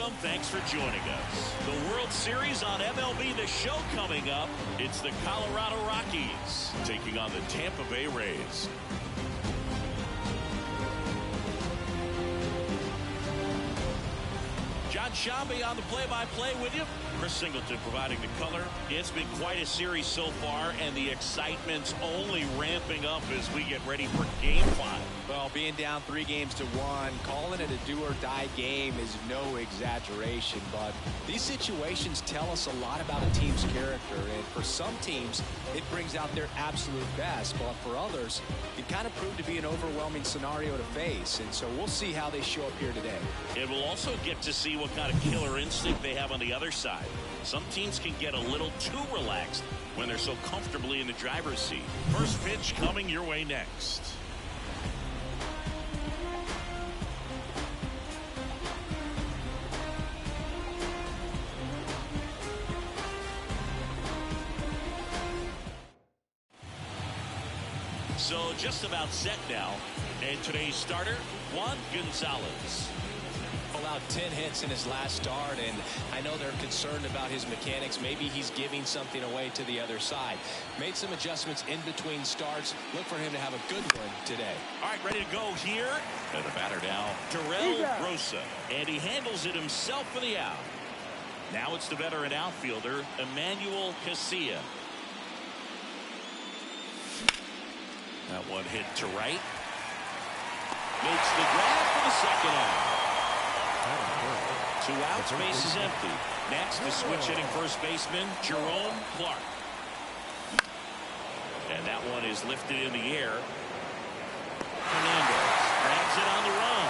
Welcome. Thanks for joining us. The World Series on MLB The Show coming up. It's the Colorado Rockies taking on the Tampa Bay Rays. John Shambi on the play-by-play with you. Chris Singleton providing the color. It's been quite a series so far, and the excitement's only ramping up as we get ready for Game 5. Well, being down 3-1, calling it a do-or-die game is no exaggeration, but these situations tell us a lot about a team's character, and for some teams, it brings out their absolute best, but for others, it kind of proved to be an overwhelming scenario to face, and so we'll see how they show up here today. And we'll also get to see what kind of killer instinct they have on the other side. Some teams can get a little too relaxed when they're so comfortably in the driver's seat. First pitch coming your way next. So just about set now. And today's starter, Juan Gonzalez. Allowed 10 hits in his last start, and I know they're concerned about his mechanics. Maybe he's giving something away to the other side. Made some adjustments in between starts. Look for him to have a good one today. All right, ready to go here. And the batter now, Terrell Rosa. And he handles it himself for the out. Now it's the veteran outfielder, Emmanuel Casilla. That one hit to right. Makes the grab for the second out. 2 outs, base is empty. Next, the switch hitting first baseman, Jerome Clark. And that one is lifted in the air. Hernandez grabs it on the run.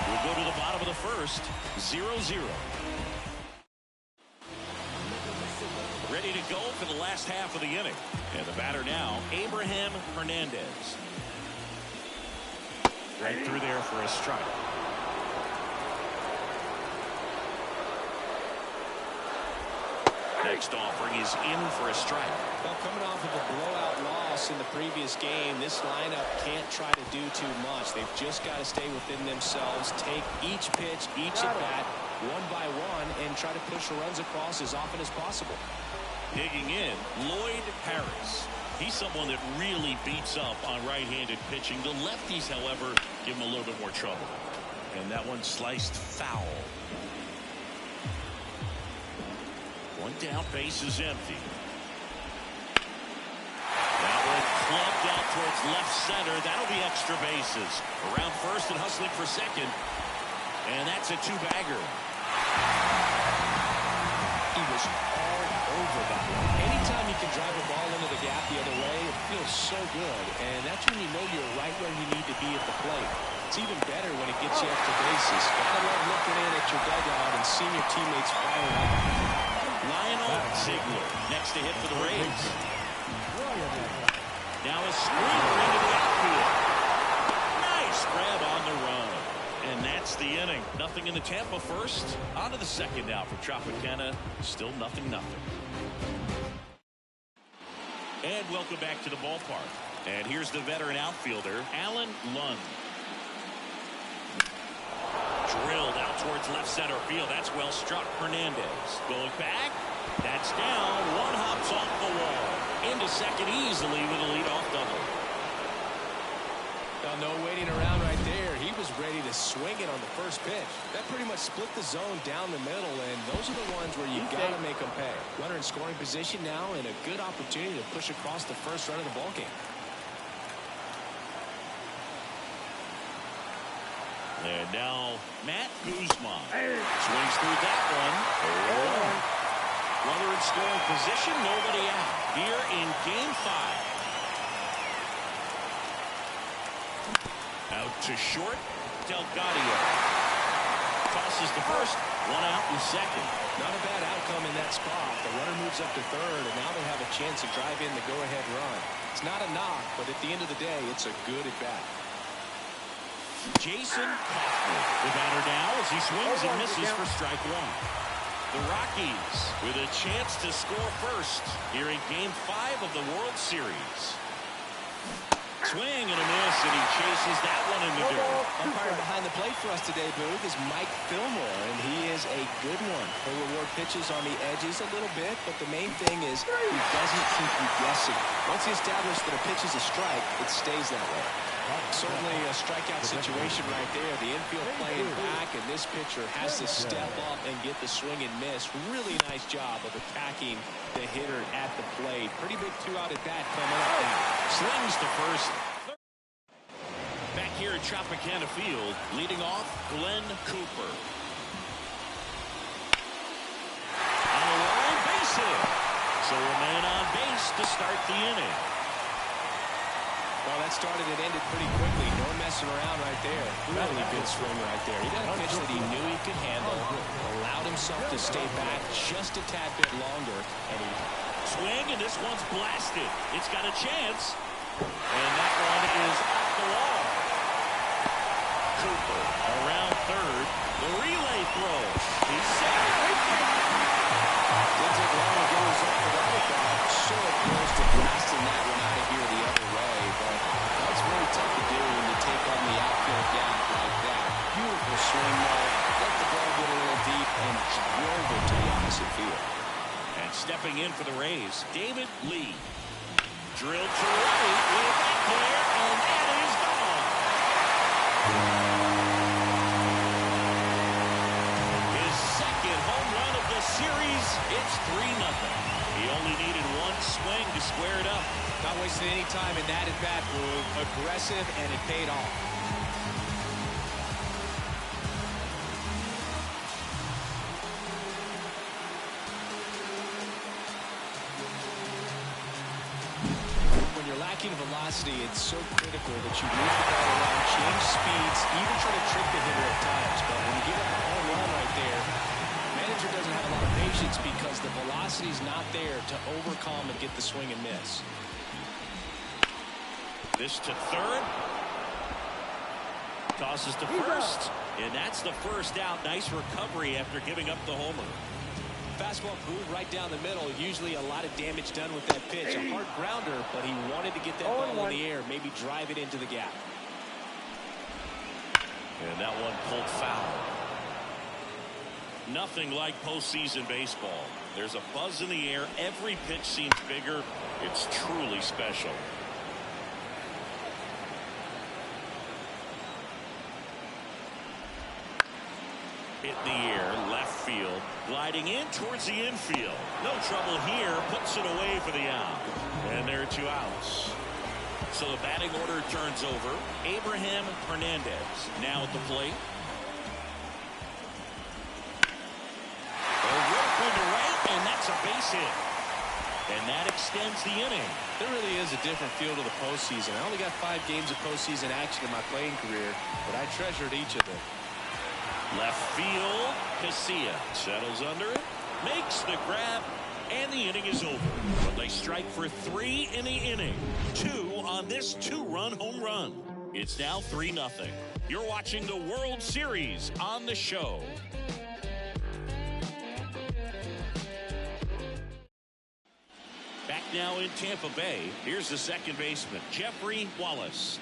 We'll go to the bottom of the first, 0-0. Ready to go for the last half of the inning. And the batter now, Abraham Hernandez. Right through there for a strike. Next offering is in for a strike. Well, coming off of a blowout loss in the previous game, this lineup can't try to do too much. They've just got to stay within themselves, take each pitch, each at-bat, one by one, and try to push the runs across as often as possible. Digging in, Lloyd Harris. He's someone that really beats up on right-handed pitching. The lefties, however, give him a little bit more trouble. And that one sliced foul. One down, base is empty. That one clubbed out towards left center. That'll be extra bases. Around first and hustling for second. And that's a 2-bagger. He was all over that one. Anytime you can drive a ball into the gap the other way, it feels so good. And that's when you know you're right where you need to be at the plate. It's even better when it gets you extra bases. Gotta love looking in at your dugout and seeing your teammates firing up. Lionel Ziegler next to hit for the Rays. Now a screamer into the outfield. Nice grab on the run. And that's the inning. Nothing in the Tampa first. On to the second now for Tropicana. Still 0-0. And welcome back to the ballpark. And here's the veteran outfielder, Alan Lund. Drilled out towards left center field. That's well struck. Hernandez going back. That's down. One hops off the wall. Into second easily with a leadoff double. Well, no waiting around right there. He was ready to swing it on the first pitch. That pretty much split the zone down the middle, and those are the ones where you got to make them pay. Runner in scoring position now, and a good opportunity to push across the first run of the ballgame. And now Matt Guzman swings through that one. Runner in scoring position, nobody out here in Game 5. Out to short, Delgado tosses the first, one out in second. Not a bad outcome in that spot. The runner moves up to third, and now they have a chance to drive in the go-ahead run. It's not a knock, but at the end of the day, it's a good at-bat. Jason Kaufman, the batter now as he swings and misses for strike one. The Rockies with a chance to score first here in Game 5 of the World Series. Swing and a miss, and he chases that one in the dirt. Umpire behind the plate for us today, Booth, is Mike Fillmore, and he is a good one. He'll reward pitches on the edges a little bit, but the main thing is he doesn't keep you guessing. Once he establishes that a pitch is a strike, it stays that way. Certainly a strikeout situation right there. The infield playing back, and this pitcher has to step up and get the swing and miss. Really nice job of attacking the hitter at the plate. Pretty big 2-out at bat coming up now. Slings to first. Back here at Tropicana Field, leading off Glenn Cooper. On the line, base hit. So a man on base to start the inning. Well, that started and ended pretty quickly. No messing around right there. Really good swing right there. He got a pitch that he knew he could handle, allowed himself to stay back just a tad bit longer, and he swing, and this one's blasted. It's got a chance, and that one is off the wall. Cooper around third. The relay throw. He's safe. Didn't take long to get his off the right back. So close to blasting that one out of here the other way, but that's really tough to do when you take on the outfield gap like that. Beautiful swing though. Let the ball get a little deep and drove it to the opposite field. And stepping in for the Rays, David Lee. Drilled to right with that clear, and that is gone. His second home run of the series. It's 3-0. He only needed one swing to square it up. Not wasting any time in that at-bat, Brew. Aggressive, and it paid off. When you're lacking velocity, it's so critical that you move the ball around, change speeds, even try to trick the hitter at times. But when you get a home run right there, manager doesn't have a lot of patience because the velocity's not there to overcome and get the swing and miss. This to third. Tosses to first. And that's the first out. Nice recovery after giving up the homer. Fastball moved right down the middle. Usually a lot of damage done with that pitch. A hard grounder, but he wanted to get that ball in the air, maybe drive it into the gap. And that one pulled foul. Nothing like postseason baseball. There's a buzz in the air. Every pitch seems bigger. It's truly special. Hit in the air, left field, gliding in towards the infield. No trouble here, puts it away for the out. And there are 2 outs. So the batting order turns over. Abraham Hernandez now at the plate. A rope into right, and that's a base hit. And that extends the inning. There really is a different feel to the postseason. I only got 5 games of postseason action in my playing career, but I treasured each of them. Left field, Casilla settles under it, makes the grab, and the inning is over. But they strike for 3 in the inning. 2 on this 2-run home run. It's now 3-0. You're watching the World Series on the show. Back now in Tampa Bay. Here's the second baseman, Jeffrey Wallace.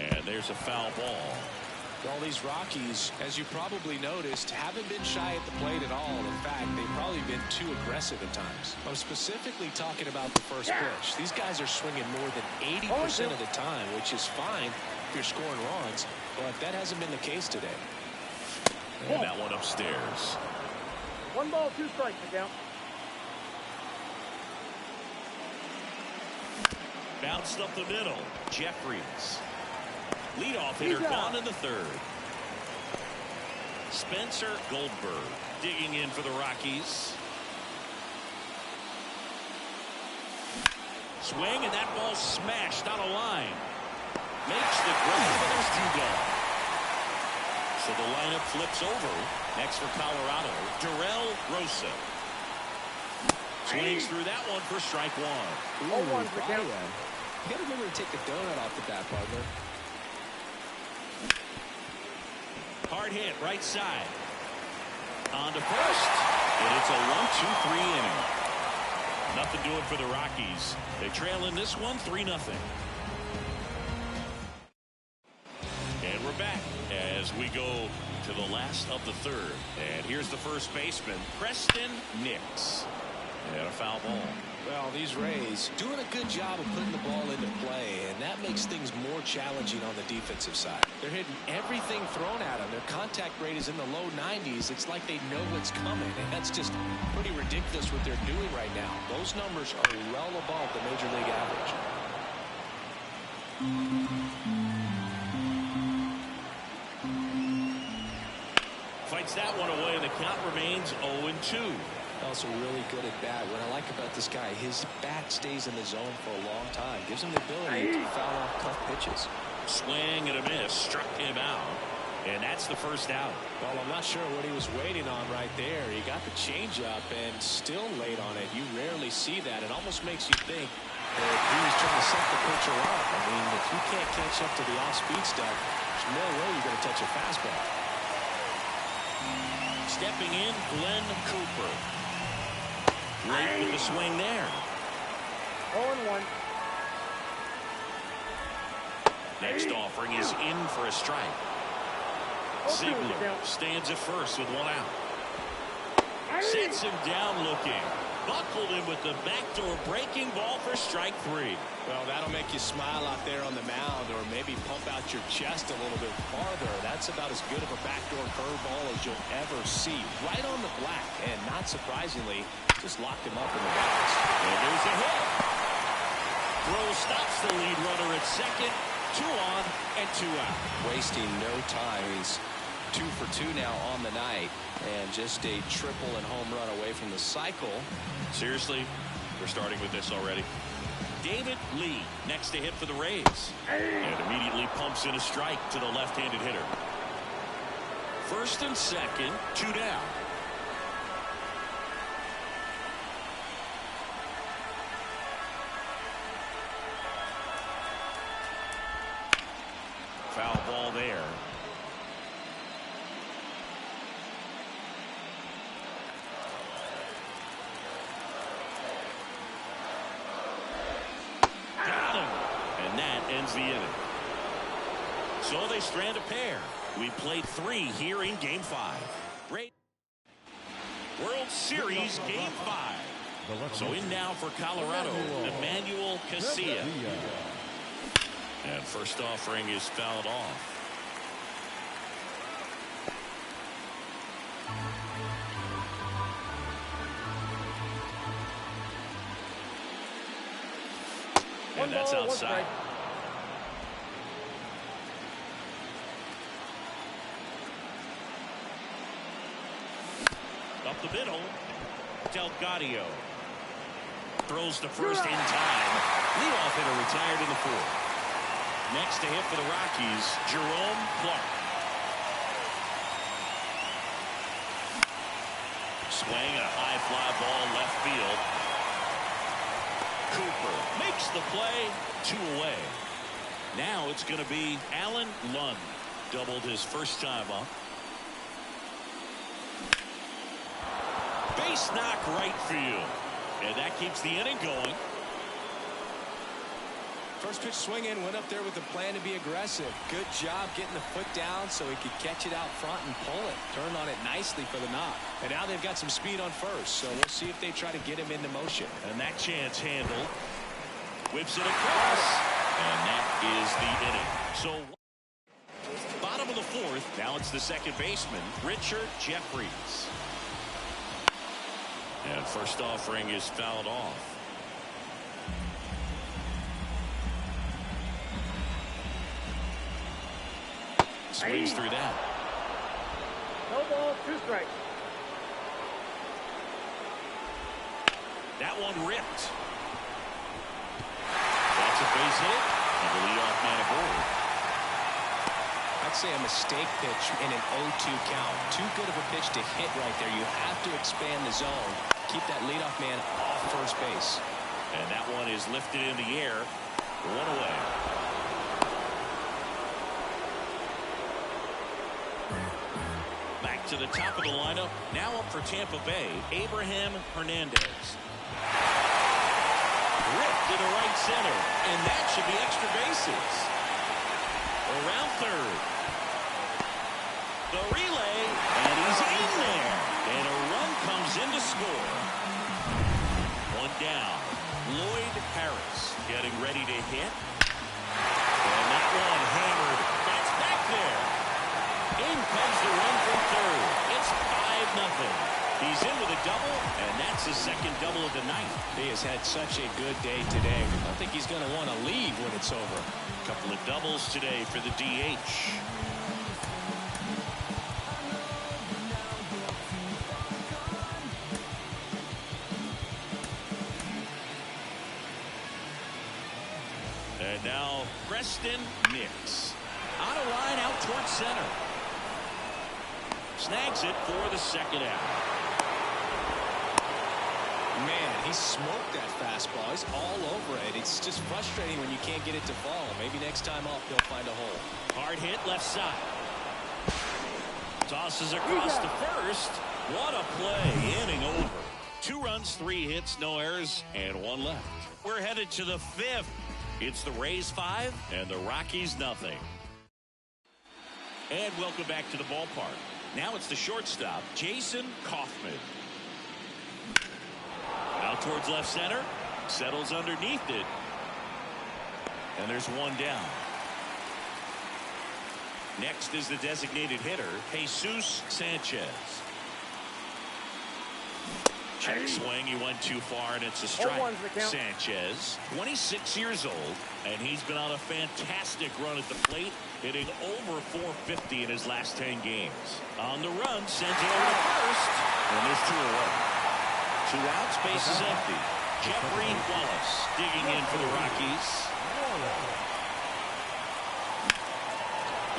And there's a foul ball. All these Rockies, as you probably noticed, haven't been shy at the plate at all. In fact, they've probably been too aggressive at times. I'm specifically talking about the first pitch. These guys are swinging more than 80% of the time, which is fine if you're scoring runs, but that hasn't been the case today. And that one upstairs. 1 ball, 2 strikes, McCown. Bounced up the middle. Jeffries. Leadoff hitter gone in the third. Spencer Goldberg digging in for the Rockies. Swing, and that ball smashed on a line. Makes the grab, and there's 2 gone. So the lineup flips over. Next for Colorado, Darrell Rosa. Swings through that one for strike 1. Ooh, you got to remember to take the donut off the bat, partner. Hard hit, right side. On to first. And it's a 1-2-3 inning. Nothing doing for the Rockies. They trail in this one 3-0. And we're back as we go to the last of the third. And here's the first baseman, Preston Nix. And a foul ball. Well, these Rays doing a good job of putting the ball into play, and that makes things more challenging on the defensive side. They're hitting everything thrown at them. Their contact rate is in the low 90s. It's like they know what's coming, and that's just pretty ridiculous what they're doing right now. Those numbers are well above the Major League average. Fights that one away. The count remains 0-2. Also really good at bat. What I like about this guy, his bat stays in the zone for a long time. Gives him the ability to foul off tough pitches. Swing and a miss. Struck him out. And that's the first out. Well, I'm not sure what he was waiting on right there. He got the changeup and still laid on it. You rarely see that. It almost makes you think that he was trying to set the pitcher up. I mean, if you can't catch up to the off-speed stuff, there's no way you're going to touch a fastball. Stepping in, Glenn Cooper. Late with the swing there. 0-1. Next offering is in for a strike. Ziegler stands at first with one out. Sets him down looking. Buckled him with the backdoor breaking ball for strike 3. Well, that'll make you smile out there on the mound, or maybe pump out your chest a little bit farther. That's about as good of a backdoor curveball as you'll ever see. Right on the black, and not surprisingly, just locked him up in the box. And there's a hit. Throw stops the lead runner at second. 2 on and 2 out. Wasting no time. He's 2 for 2 now on the night, and just a triple and home run away from the cycle. Seriously, we're starting with this already. David Lee next to hit for the Rays, and immediately pumps in a strike to the left-handed hitter. First and second, 2 down. Foul ball there. Got him. And that ends the inning. So they strand a pair. We played 3 here in Game 5. World Series Game 5. So in now for Colorado, Emmanuel Casilla. And first offering is fouled off. And that's outside. Up the middle. Delgado throws to first in time. Leadoff hitter retired in the 4th. Next to hit for the Rockies, Jerome Clark. Swing a high fly ball left field. Cooper makes the play. 2 away. Now it's going to be Alan Lund. Doubled his first time up. Base knock right field. And that keeps the inning going. First pitch swing in, went up there with the plan to be aggressive. Good job getting the foot down so he could catch it out front and pull it. Turned on it nicely for the knock. And now they've got some speed on first, so we'll see if they try to get him into motion. And that chance handled. Whips it across. And that is the inning. So bottom of the 4th. Now it's the second baseman, Richard Jeffries. And first offering is fouled off. Swings through that. No ball, 2 strikes. That one ripped. That's a base hit. And the leadoff man aboard. I'd say a mistake pitch in an 0-2 count. Too good of a pitch to hit right there. You have to expand the zone. Keep that leadoff man off first base. And that one is lifted in the air. 1 away. Back to the top of the lineup. Now up for Tampa Bay, Abraham Hernandez. ripped into right center, and that should be extra bases. Around third. The relay, and he's in there. And a run comes in to score. One down. Lloyd Harris getting ready to hit. And that one hammered. That's back there. In comes the run from third. It's 5-0. He's in with a double, and that's his second double of the night. He has had such a good day today. I don't think he's going to want to leave when it's over. A couple of doubles today for the DH. And now Preston Nix. On a line out towards center. Snags it for the second out. Man, he smoked that fastball. He's all over it. It's just frustrating when you can't get it to fall. Maybe next time off he'll find a hole. Hard hit left side. Tosses across to first. What a play. Inning over. 2 runs, 3 hits, no errors, and 1 left. We're headed to the 5th. It's the Rays 5 and the Rockies nothing. And welcome back to the ballpark. Now it's the shortstop, Jason Kaufman. Out towards left center. Settles underneath it. And there's 1 down. Next is the designated hitter, Jesus Sanchez. Check swing. He went too far, and it's a strike. Sanchez, 26 years old, and he's been on a fantastic run at the plate, hitting over 450 in his last 10 games. On the run, sends it over to first, and there's 2 away. 2 outs, base is empty. Jeffrey Wallace digging in for the Rockies.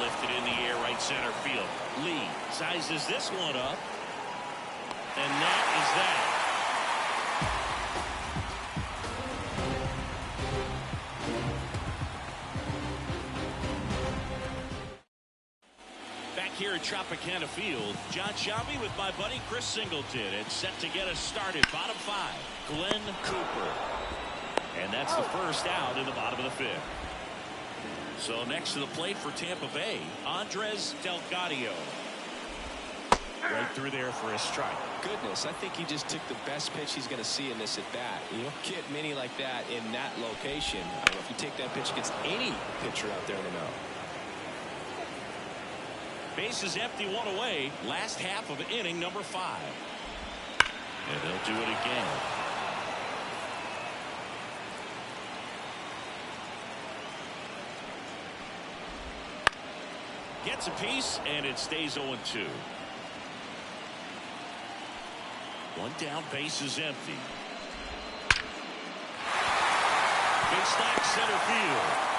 Lifted in the air, right center field. Lee sizes this one up, and that is that. Here at Tropicana Field, John Shelby with my buddy Chris Singleton. It's set to get us started. Bottom 5, Glenn Cooper. And that's the first out in the bottom of the 5th. So next to the plate for Tampa Bay, Andres Delgado. Right through there for a strike. Goodness, I think he just took the best pitch he's going to see in this at bat. You don't get many like that in that location. I don't know if you take that pitch against any pitcher out there in the mound. Bases empty, 1 away. Last half of inning number 5. And they'll do it again. Gets a piece, and it stays 0-2. 1 down, bases empty. Big stack center field.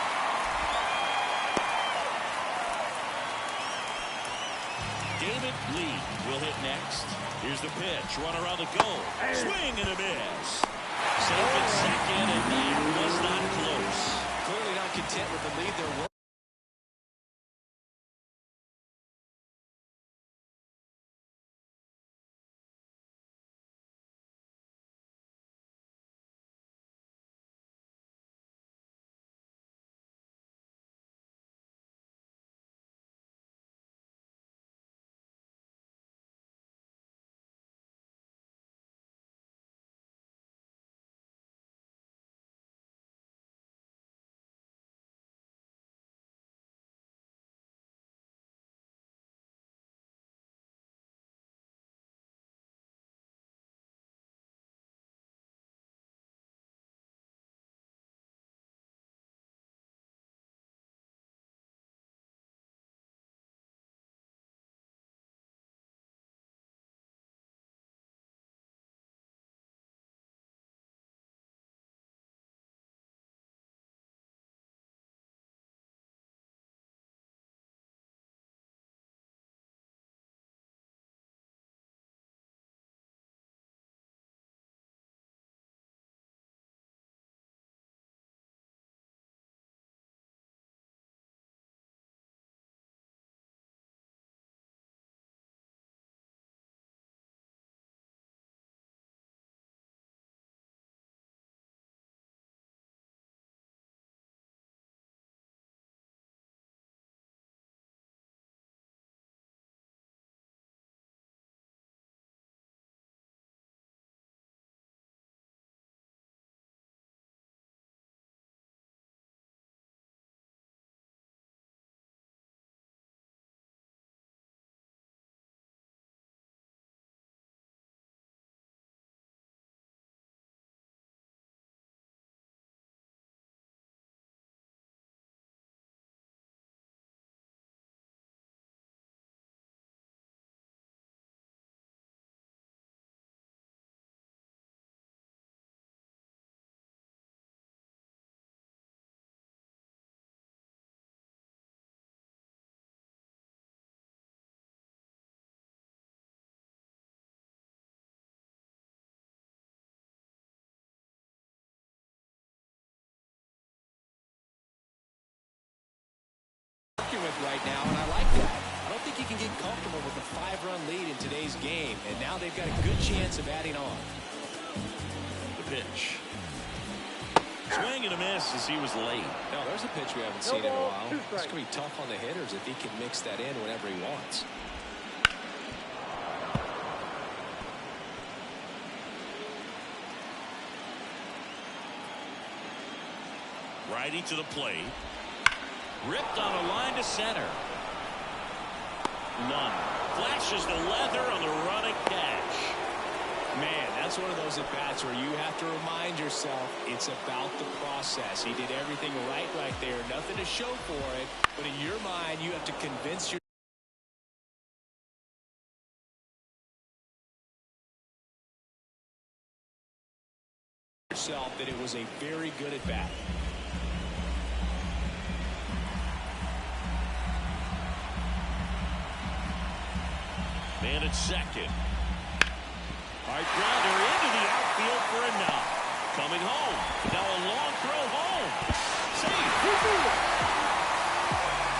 David Lee will hit next. Here's the pitch. Runner on the go. Swing and a miss. Safe at second, and that was not close. Clearly not content with the lead they're with right now, and I like that. I don't think you can get comfortable with a 5-run lead in today's game, and now they've got a good chance of adding on. The pitch. Swing and a miss as he was late. No, there's a pitch we haven't seen in a while. It's going to be tough on the hitters if he can mix that in whenever he wants. Righty to the plate. Ripped on a line to center. None. Flashes the leather on the running catch. Man, that's one of those at-bats where you have to remind yourself it's about the process. He did everything right there. Nothing to show for it. But in your mind, you have to convince yourself that it was a very good at-bat. Man at second. Hard grounder into the outfield for a knock. Coming home. Now a long throw home. Save.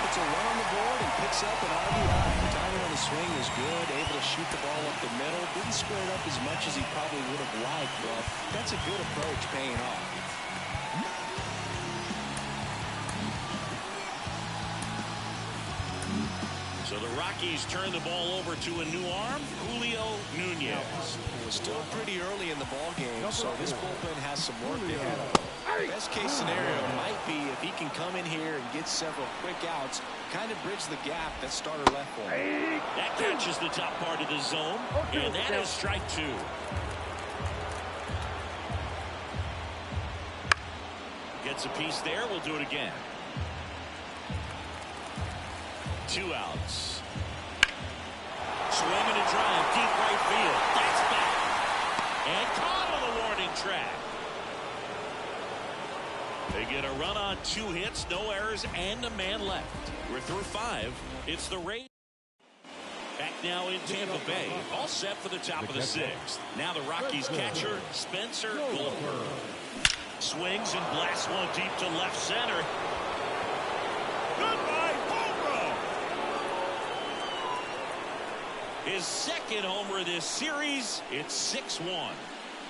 Puts a run on the board and picks up an RBI. The timing on the swing is good. Able to shoot the ball up the middle. Didn't square it up as much as he probably would have liked, but that's a good approach paying off. So the Rockies turn the ball over to a new arm, Julio Nunez. It was still pretty early in the ball game, so this bullpen has some work ahead of him. Best case scenario might be if he can come in here and get several quick outs, kind of bridge the gap that starter left for him. That catches the top part of the zone, and that is strike two. Gets a piece there. We'll do it again. 2 outs. Swing and a drive, deep right field. That's back. And caught on the warning track. They get a run on 2 hits, no errors, and a man left. We're through 5. It's the Rays. Back now in Tampa Bay. All set for the top of the 6th. Now the Rockies catcher, Spencer Goldberg. Swings and blasts one deep to left center. Goodbye, home run. His second homer of this series. It's 6-1.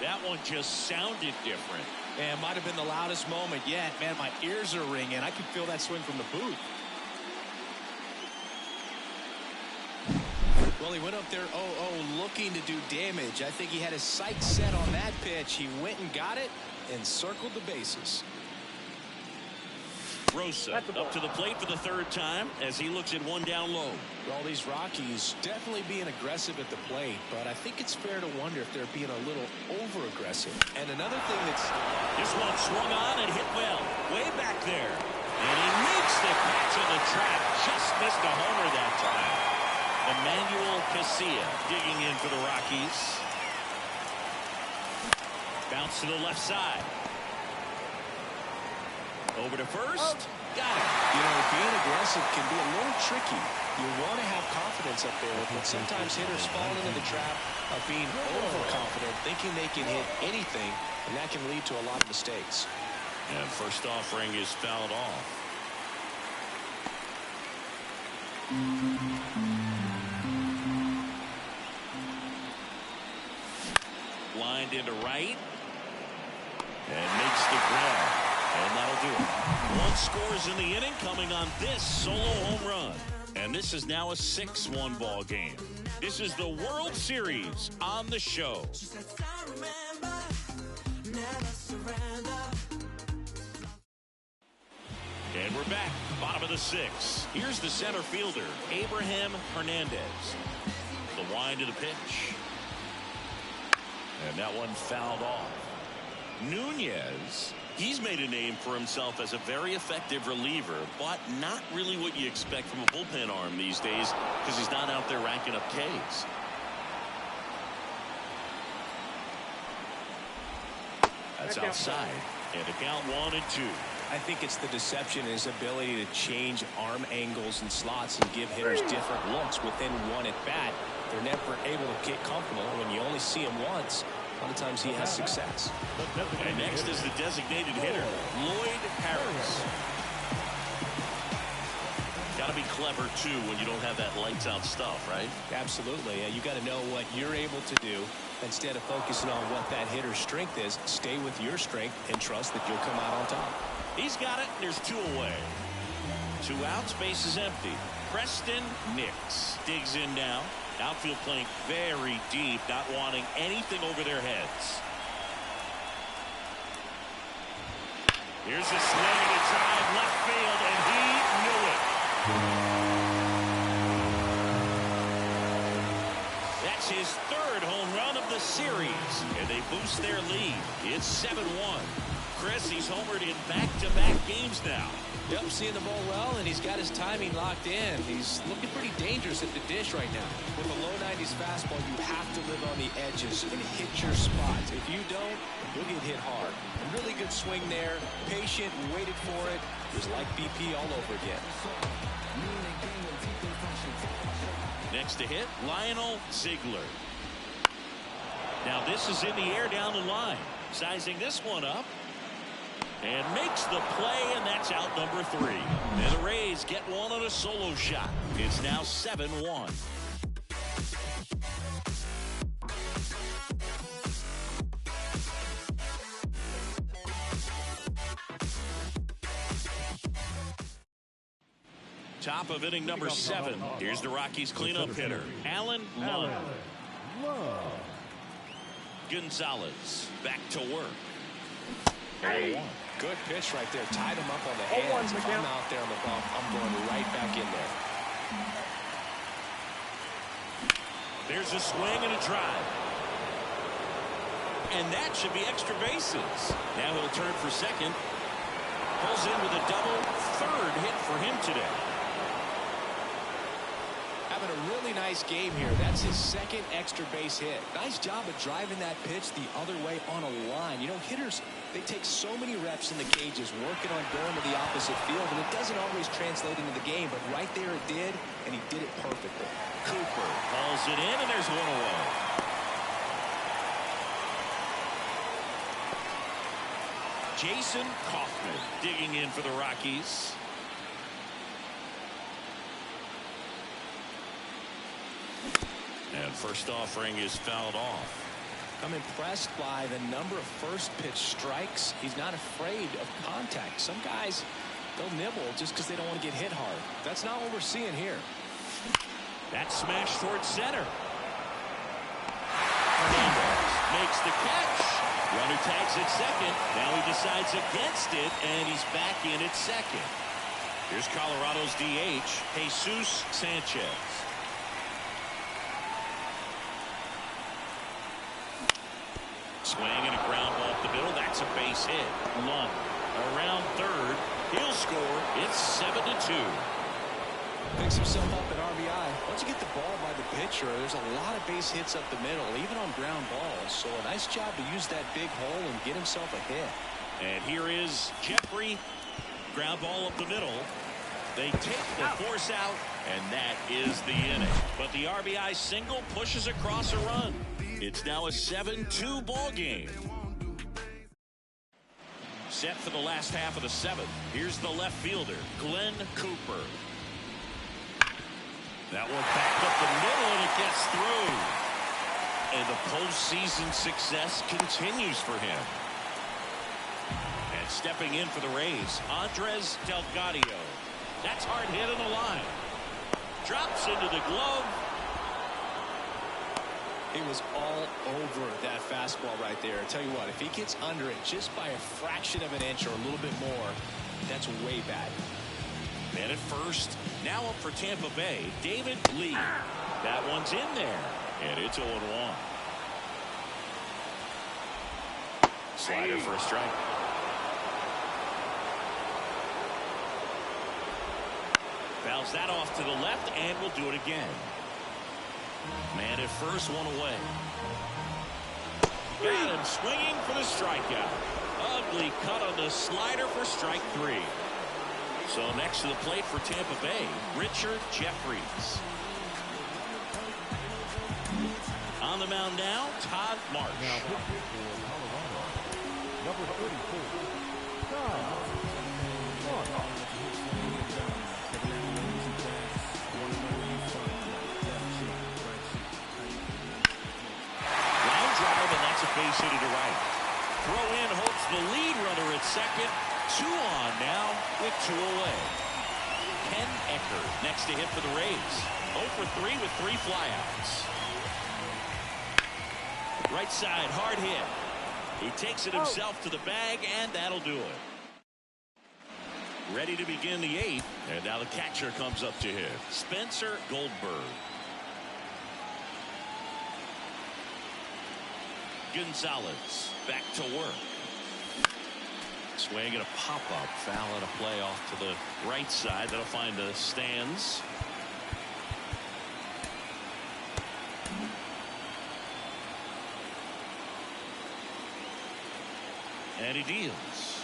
That one just sounded different. And it might have been the loudest moment yet. Man, my ears are ringing. I can feel that swing from the booth. Well, he went up there 0-0 looking to do damage. I think he had his sights set on that pitch. He went and got it and circled the bases. Rosa up to the plate for the 3rd time as he looks at one down low. Well, these Rockies definitely being aggressive at the plate, but I think it's fair to wonder if they're being a little over-aggressive. And another thing that's... This one swung on and hit well. Way back there. And he makes the catch on the track. Just missed a homer that time. Emmanuel Casilla digging in for the Rockies. Bounce to the left side. Over to first. Got it. You know, being aggressive can be a little tricky. You want to have confidence up there, but sometimes hitters fall into the trap of being overconfident, thinking they can hit anything, and that can lead to a lot of mistakes. And first offering is fouled off. Lined into right. And makes the grab. And that'll do it. 1 scores in the inning coming on this solo home run. And this is now a 6-1 ball game. This is the World Series on the show. And we're back. Bottom of the 6th. Here's the center fielder, Abraham Hernandez. The wind of the pitch. And that one fouled off. Nunez, he's made a name for himself as a very effective reliever, but not really what you expect from a bullpen arm these days because he's not out there racking up Ks. That's outside. And a count 1-2. I think it's the deception, his ability to change arm angles and slots and give hitters different looks within one at bat. They're never able to get comfortable. When you only see him once, a lot of times he has success. And next is the designated hitter, Lloyd Harris. Got to be clever, too, when you don't have that lights-out stuff, right? Absolutely. You got to know what you're able to do. Instead of focusing on what that hitter's strength is, stay with your strength and trust that you'll come out on top. He's got it. There's 2 away. 2 outs. Base is empty. Preston Nix digs in now. Outfield playing very deep, not wanting anything over their heads. Here's a swing and a drive left field, and he knew it. That's his 3rd home run of the series, and they boost their lead. It's 7-1. Chris, he's homered in back-to-back games now. Yep, seeing the ball well, and he's got his timing locked in. He's looking pretty dangerous at the dish right now. With a low 90s fastball, you have to live on the edges and hit your spots. If you don't, you'll get hit hard. A really good swing there, patient, waited for it. It was like BP all over again. Next to hit, Lionel Ziegler. Now this is in the air down the line. Sizing this one up. And makes the play, and that's out number 3. And the Rays get one on a solo shot. It's now 7-1. Top of inning number 7. Here's the Rockies cleanup hitter, Alan Lund. Gonzalez back to work. 0-1. Good pitch right there. Tied him up on the hands. If I'm out there on the bump, I'm going right back in there. There's a swing and a drive. And that should be extra bases. Now he'll turn for second. Pulls in with a double. 3rd hit for him today. Having a really nice game here. That's his 2nd extra base hit. Nice job of driving that pitch the other way on a line. You know, hitters, they take so many reps in the cages working on going to the opposite field, and it doesn't always translate into the game, but right there it did, and he did it perfectly. Cooper calls it in, and there's 1 away. Jason Kaufman digging in for the Rockies. And first offering is fouled off. I'm impressed by the number of first pitch strikes. He's not afraid of contact. Some guys, they'll nibble just because they don't want to get hit hard. That's not what we're seeing here. That smash towards center. Hernandez makes the catch. Runner tags at second. Now he decides against it, and he's back in at second. Here's Colorado's DH, Jesus Sanchez. Swing and a ground ball up the middle. That's a base hit. Lund around 3rd. He'll score. It's 7-2. Picks himself up at RBI. Once you get the ball by the pitcher, there's a lot of base hits up the middle, even on ground balls. So a nice job to use that big hole and get himself a hit. And here is Jeffrey. Ground ball up the middle. They take the force out, and that is the inning. But the RBI single pushes across a run. It's now a 7-2 ball game. Set for the last half of the 7th. Here's the left fielder, Glenn Cooper. That one backed up the middle, and it gets through. And the postseason success continues for him. And stepping in for the Rays, Andres Delgado. That's hard hit on the line. Drops into the glove. It was all over that fastball right there. I tell you what, if he gets under it just by a fraction of an inch or a little bit more, that's way bad. Man at first. Now up for Tampa Bay, David Lee. That one's in there, and it's 0-1. Slider for a strike. Fouls that off to the left, and will do it again. Man at first, 1 away. Got him swinging for the strikeout. Ugly cut on the slider for strike 3. So next to the plate for Tampa Bay, Richard Jeffries. On the mound now, Todd Marsh. Number 34. Rockies hit it to right. Throw in holds the lead runner at second. 2 on now with 2 away. Ken Eckert next to hit for the Rays. 0 for 3 with 3 flyouts. Right side, hard hit. He takes it himself to the bag, and that'll do it. Ready to begin the 8th, and now the catcher comes up to hit. Spencer Goldberg. Gonzalez back to work. Swing and a pop-up foul and a play off to the right side. That'll find the stands. And he deals.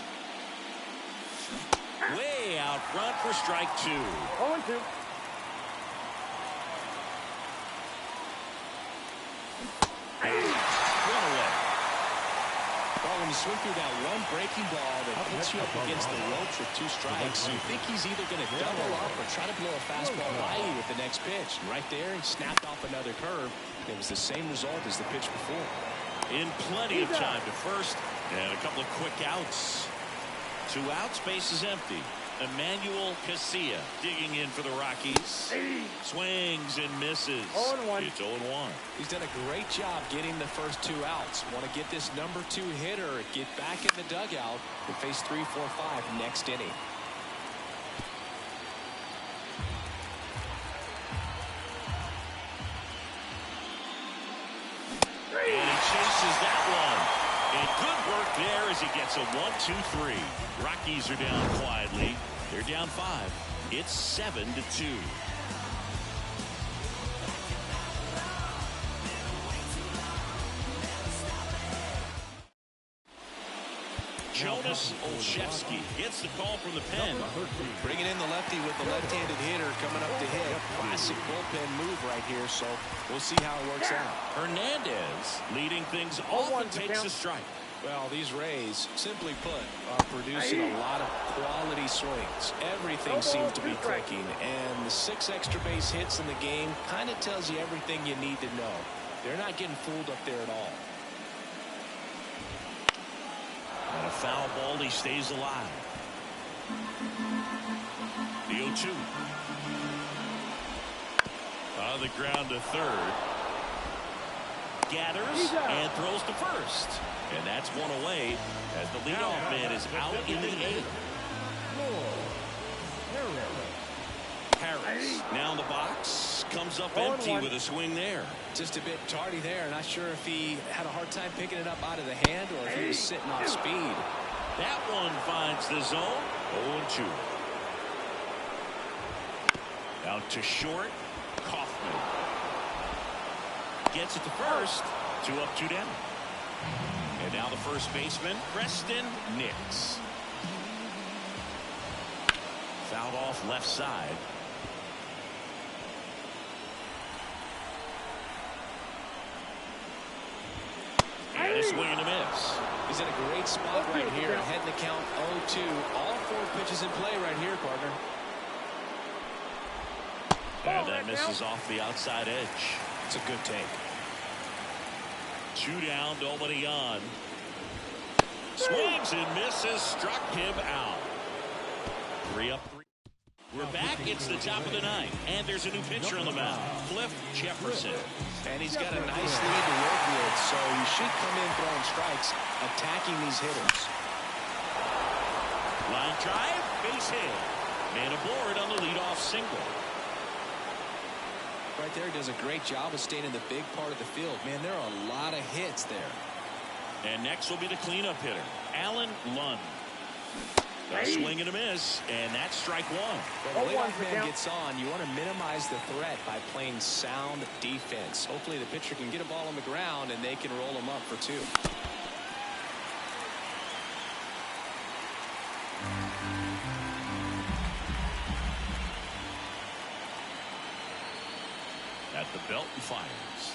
Way out front for strike 2. 0-2. One away. Well, when you swing through that one breaking ball that hits you up against the ropes with 2 strikes, you think he's either going to double up or try to blow a fastball by you with the next pitch. And right there, he snapped off another curve. It was the same result as the pitch before. In plenty of time to first, and a couple of quick outs. 2 outs, base is empty. Emmanuel Casilla digging in for the Rockies. Swings and misses. 0-1. It's 0-1. He's done a great job getting the first 2 outs. Want to get this number 2 hitter, get back in the dugout, and face 3, 4, 5 next inning. And he chases that one. And good work there as he gets a 1-2-3. Rockies are down quietly. They're down 5. It's 7-2. Jonas Olszewski gets the call from the pen. Bringing in the lefty with the left-handed hitter coming up to hit. Classic bullpen move right here, so we'll see how it works out. Hernandez leading things off and takes a strike. Well, these Rays, simply put, are producing a lot of quality swings. Everything seems to be clicking, and the 6 extra base hits in the game kind of tells you everything you need to know. They're not getting fooled up there at all. And a foul ball, he stays alive. The 0-2. On the ground to third. Gathers and throws to first. And that's 1 away as the leadoff man is out in the 8th. Harris now in the box. Comes up empty with a swing there. Just a bit tardy there. Not sure if he had a hard time picking it up out of the hand or if he was sitting off speed. That one finds the zone. 0-2. Out to short. Kaufman gets it to first. 2 up, 2 down. And now the first baseman, Preston Nix. Fouled off left side. And a swing and a miss. He's in a great spot right here. Ahead in the count 0-2. All 4 pitches in play right here, partner. And that misses off the outside edge. It's a good take. 2 down, nobody on. Swings and misses, struck him out. 3 up, 3. We're back. It's the top of the 9th, and there's a new pitcher on the mound, Cliff Jefferson. And he's got a nice lead to work with, so he should come in throwing strikes, attacking these hitters. Line drive, base hit. Man aboard on the leadoff single. Right there, does a great job of staying in the big part of the field. Man, there are a lot of hits there. And next will be the cleanup hitter, Alan Lund. A swing and a miss, and that's strike 1. When the leadoff man gets on, you want to minimize the threat by playing sound defense. Hopefully the pitcher can get a ball on the ground and they can roll him up for 2. At the belt and fires.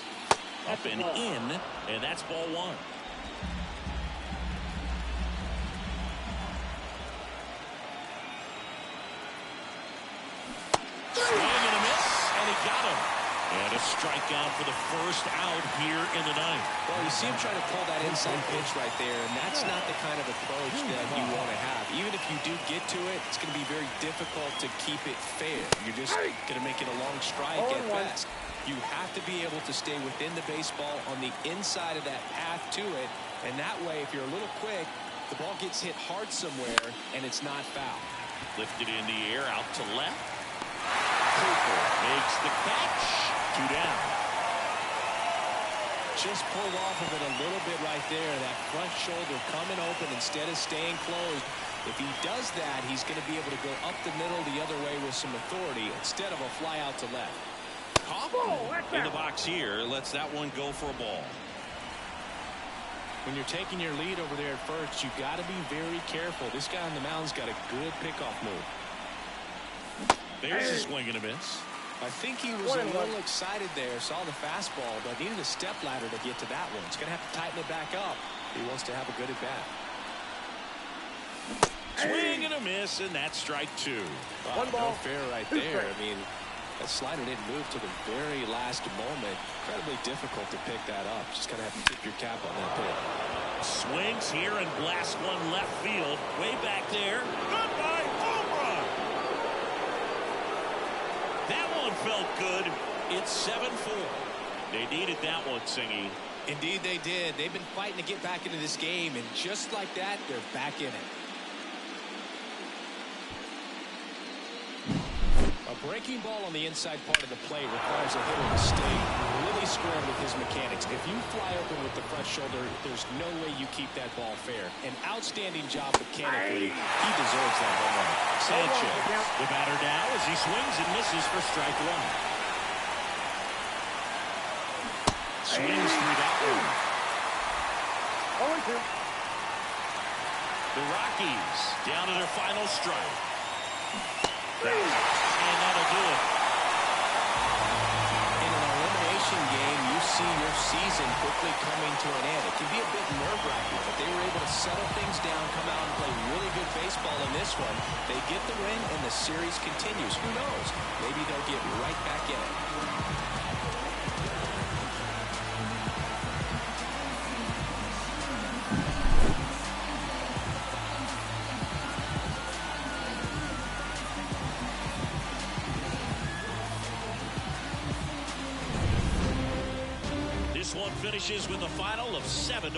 Up and in, and that's ball 1. Swing and a miss, and he got him. And a strikeout for the first out here in the ninth. Well, you see him trying to pull that inside pitch right there, and that's not the kind of approach that you want to have. Even if you do get to it, it's going to be very difficult to keep it fair. You're just going to make it a long strike at best. You have to be able to stay within the baseball on the inside of that path to it, and that way, if you're a little quick, the ball gets hit hard somewhere, and it's not foul. Lifted in the air, out to left. Cooper makes the catch. 2 down. Just pulled off of it a little bit right there. That front shoulder coming open instead of staying closed. If he does that, he's going to be able to go up the middle the other way with some authority instead of a fly out to left. In the box here, lets that one go for a ball. When you're taking your lead over there at first, you've got to be very careful. This guy on the mound's got a good pickoff move. There's a swing and a miss. I think he was a little excited there, saw the fastball, but needed a step ladder to get to that one. He's going to have to tighten it back up if he wants to have a good at-bat. Swing and a miss, and that's strike 2. Wow, no fair right there. I mean, that slider didn't move to the very last moment. Incredibly difficult to pick that up. Just going to have to tip your cap on that pick. Swings here and blasts one left field. Way back there. Goodbye, home run. That one felt good. It's 7-4. They needed that one, Singy. Indeed they did. They've been fighting to get back into this game, and just like that, they're back in it. A breaking ball on the inside part of the plate requires a hitter to stay really square with his mechanics. If you fly open with the front shoulder, there's no way you keep that ball fair. An outstanding job mechanically. He deserves that home run. Sanchez, the batter now as he swings and misses for strike 1. Swings through that one. 0-2. The Rockies down to their final strike. And that'll do it. In an elimination game, you see your season quickly coming to an end. It can be a bit nerve-wracking, but they were able to settle things down, come out and play really good baseball in this one. They get the win, and the series continues. Who knows? Maybe they'll get right back in it. Finishes with a final of 7-4.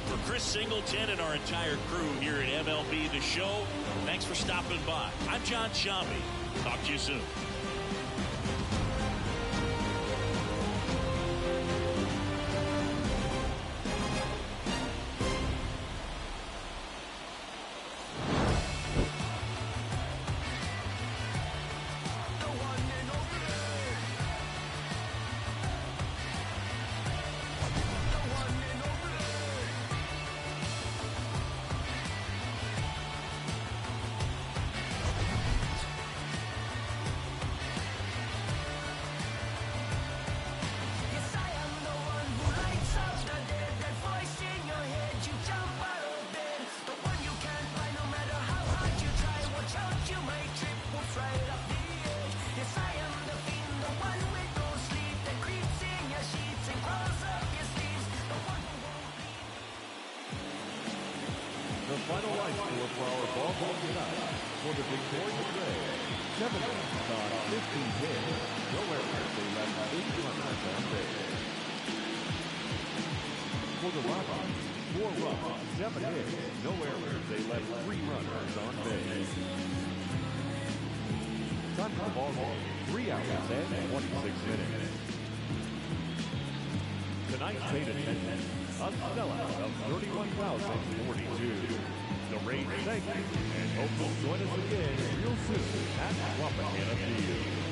For Chris Singleton and our entire crew here at MLB The Show, thanks for stopping by. I'm John Shambi. Talk to you soon. The final line score for our ball game tonight. For the victorious Rays, 7 runs on 15 hits. No errors, they left 8 runners on base. For the Rockies, 4 runs, 7 hits. No errors, they left 3 runners on base. Time for the ball game, 3 hours and 26 minutes. Tonight's paid attendance, a sellout of 31,042. The Rays thank you and hope you'll join us again real soon at Tropicana Field.